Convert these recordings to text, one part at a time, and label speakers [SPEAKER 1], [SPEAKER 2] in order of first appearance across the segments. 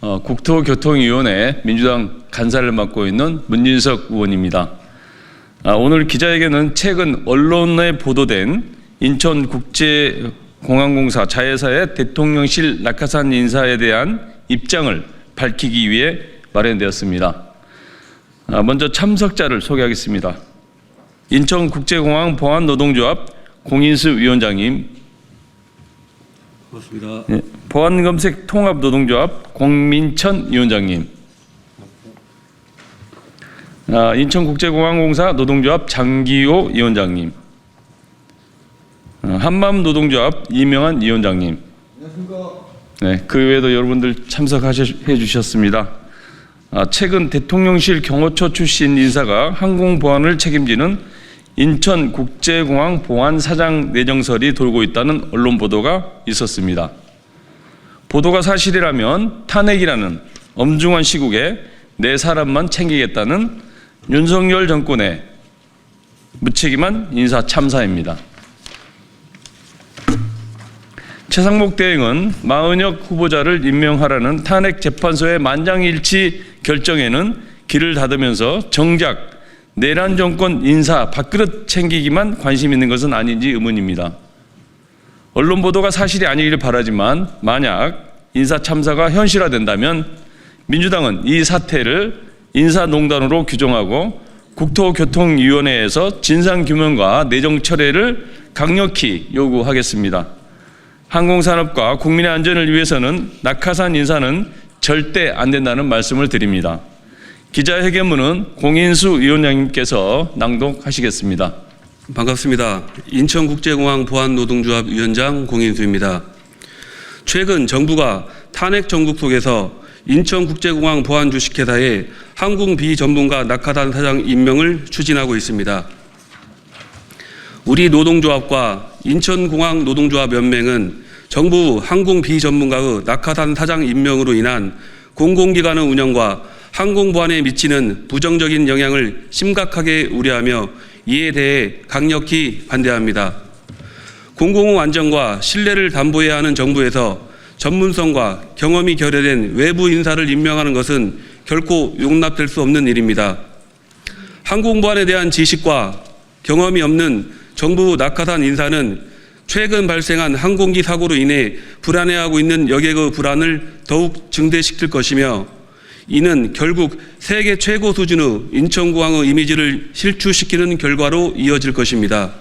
[SPEAKER 1] 국토교통위원회 민주당 간사를 맡고 있는 문진석 의원입니다. 오늘 기자회견은 최근 언론에 보도된 인천국제공항공사 자회사의 대통령실 낙하산 인사에 대한 입장을 밝히기 위해 마련되었습니다. 먼저 참석자를 소개하겠습니다. 인천국제공항 보안노동조합 공인수 위원장님,
[SPEAKER 2] 고맙습니다.
[SPEAKER 1] 네, 보안검색 통합노동조합 공민천 위원장님, 인천국제공항공사 노동조합 장기호 위원장님, 한맘노동조합 이명한 위원장님,
[SPEAKER 2] 안녕하십니까.
[SPEAKER 1] 네, 그 외에도 여러분들 참석해 주셨습니다. 최근 대통령실 경호처 출신 인사가 항공보안을 책임지는 인천국제공항 보안사장 내정설이 돌고 있다는 언론 보도가 있었습니다. 보도가 사실이라면 탄핵이라는 엄중한 시국에 네 사람만 챙기겠다는 윤석열 정권의 무책임한 인사 참사입니다. 최상목 대행은 마은혁 후보자를 임명하라는 탄핵재판소의 만장일치 결정에는 귀를 닫으면서 정작 내란 정권 인사 밥그릇 챙기기만 관심 있는 것은 아닌지 의문입니다. 언론 보도가 사실이 아니기를 바라지만 만약 인사 참사가 현실화된다면 민주당은 이 사태를 인사농단으로 규정하고 국토교통위원회에서 진상규명과 내정철회를 강력히 요구하겠습니다. 항공산업과 국민의 안전을 위해서는 낙하산 인사는 절대 안 된다는 말씀을 드립니다. 기자회견문은 공인수 위원장님께서 낭독하시겠습니다.
[SPEAKER 2] 반갑습니다. 인천국제공항 보안노동조합 위원장 공인수입니다. 최근 정부가 탄핵 정국 속에서 인천국제공항 보안주식회사에 항공비전문가 낙하산 사장 임명을 추진하고 있습니다. 우리 노동조합과 인천공항 노동조합 연맹은 정부 항공비전문가의 낙하산 사장 임명으로 인한 공공기관의 운영과 항공보안에 미치는 부정적인 영향을 심각하게 우려하며 이에 대해 강력히 반대합니다. 공공의 안전과 신뢰를 담보해야 하는 정부에서 전문성과 경험이 결여된 외부 인사를 임명하는 것은 결코 용납될 수 없는 일입니다. 항공보안에 대한 지식과 경험이 없는 정부 낙하산 인사는 최근 발생한 항공기 사고로 인해 불안해하고 있는 여객의 불안을 더욱 증대시킬 것이며 이는 결국 세계 최고 수준의 인천공항의 이미지를 실추시키는 결과로 이어질 것입니다.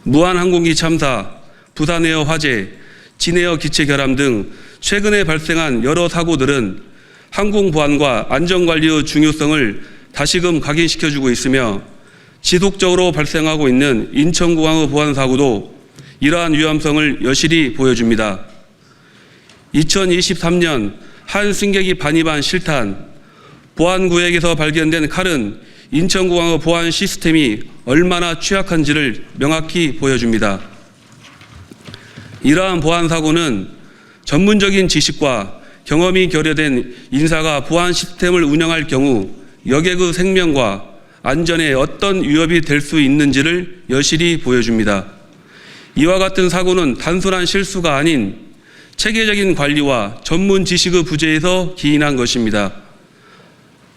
[SPEAKER 2] 무한항공기 참사, 부산에어 화재, 진에어 기체 결함 등 최근에 발생한 여러 사고들은 항공보안과 안전관리의 중요성을 다시금 각인시켜주고 있으며 지속적으로 발생하고 있는 인천공항의 보안사고도 이러한 위험성을 여실히 보여줍니다. 2023년 한 승객이 반입한 실탄, 보안구역에서 발견된 칼은 인천공항의 보안 시스템이 얼마나 취약한지를 명확히 보여줍니다. 이러한 보안사고는 전문적인 지식과 경험이 결여된 인사가 보안 시스템을 운영할 경우 여객의 생명과 안전에 어떤 위협이 될 수 있는지를 여실히 보여줍니다. 이와 같은 사고는 단순한 실수가 아닌 체계적인 관리와 전문 지식의 부재에서 기인한 것입니다.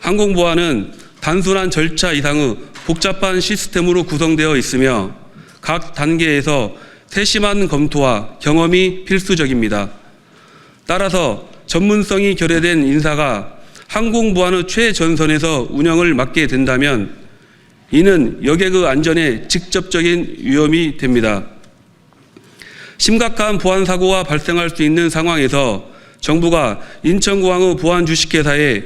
[SPEAKER 2] 항공보안은 단순한 절차 이상의 복잡한 시스템으로 구성되어 있으며 각 단계에서 세심한 검토와 경험이 필수적입니다. 따라서 전문성이 결여된 인사가 항공보안의 최전선에서 운영을 맡게 된다면 이는 여객의 안전에 직접적인 위험이 됩니다. 심각한 보안사고가 발생할 수 있는 상황에서 정부가 인천공항의 보안주식회사에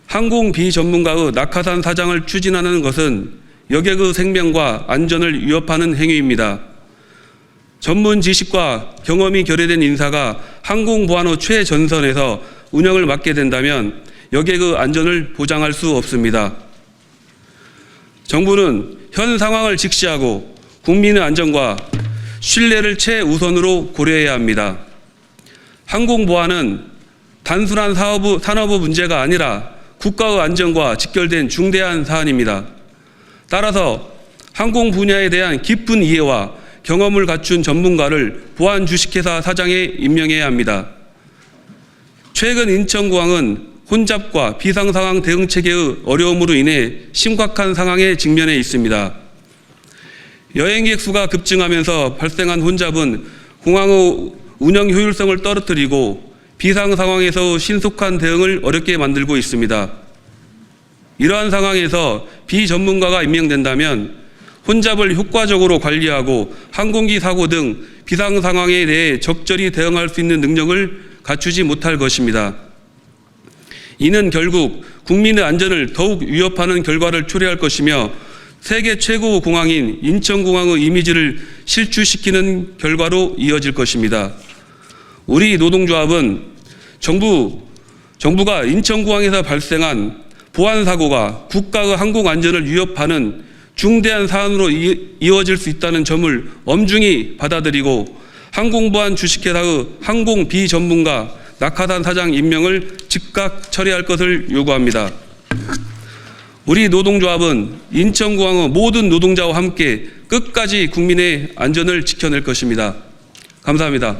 [SPEAKER 2] 항공비전문가의 낙하산 사장을 추진하는 것은 여객의 생명과 안전을 위협하는 행위입니다. 전문 지식과 경험이 결여된 인사가 항공보안의 최전선에서 운영을 맡게 된다면 여객의 안전을 보장할 수 없습니다. 정부는 현 상황을 직시하고 국민의 안전과 신뢰를 최우선으로 고려해야 합니다. 항공보안은 단순한 산업의 문제가 아니라 국가의 안전과 직결된 중대한 사안입니다. 따라서 항공 분야에 대한 깊은 이해와 경험을 갖춘 전문가를 보안 주식회사 사장에 임명해야 합니다. 최근 인천공항은 혼잡과 비상상황 대응 체계의 어려움으로 인해 심각한 상황에 직면해 있습니다. 여행객 수가 급증하면서 발생한 혼잡은 공항의 운영 효율성을 떨어뜨리고 비상 상황에서 신속한 대응을 어렵게 만들고 있습니다. 이러한 상황에서 비전문가가 임명된다면 혼잡을 효과적으로 관리하고 항공기 사고 등 비상 상황에 대해 적절히 대응할 수 있는 능력을 갖추지 못할 것입니다. 이는 결국 국민의 안전을 더욱 위협하는 결과를 초래할 것이며 세계 최고 공항인 인천공항의 이미지를 실추시키는 결과로 이어질 것입니다. 우리 노동조합은 정부가 인천공항에서 발생한 보안 사고가 국가의 항공 안전을 위협하는 중대한 사안으로 이어질 수 있다는 점을 엄중히 받아들이고 항공보안 주식회사의 항공 비전문가 낙하산 사장 임명을 즉각 처리할 것을 요구합니다. 우리 노동조합은 인천공항의 모든 노동자와 함께 끝까지 국민의 안전을 지켜낼 것입니다. 감사합니다.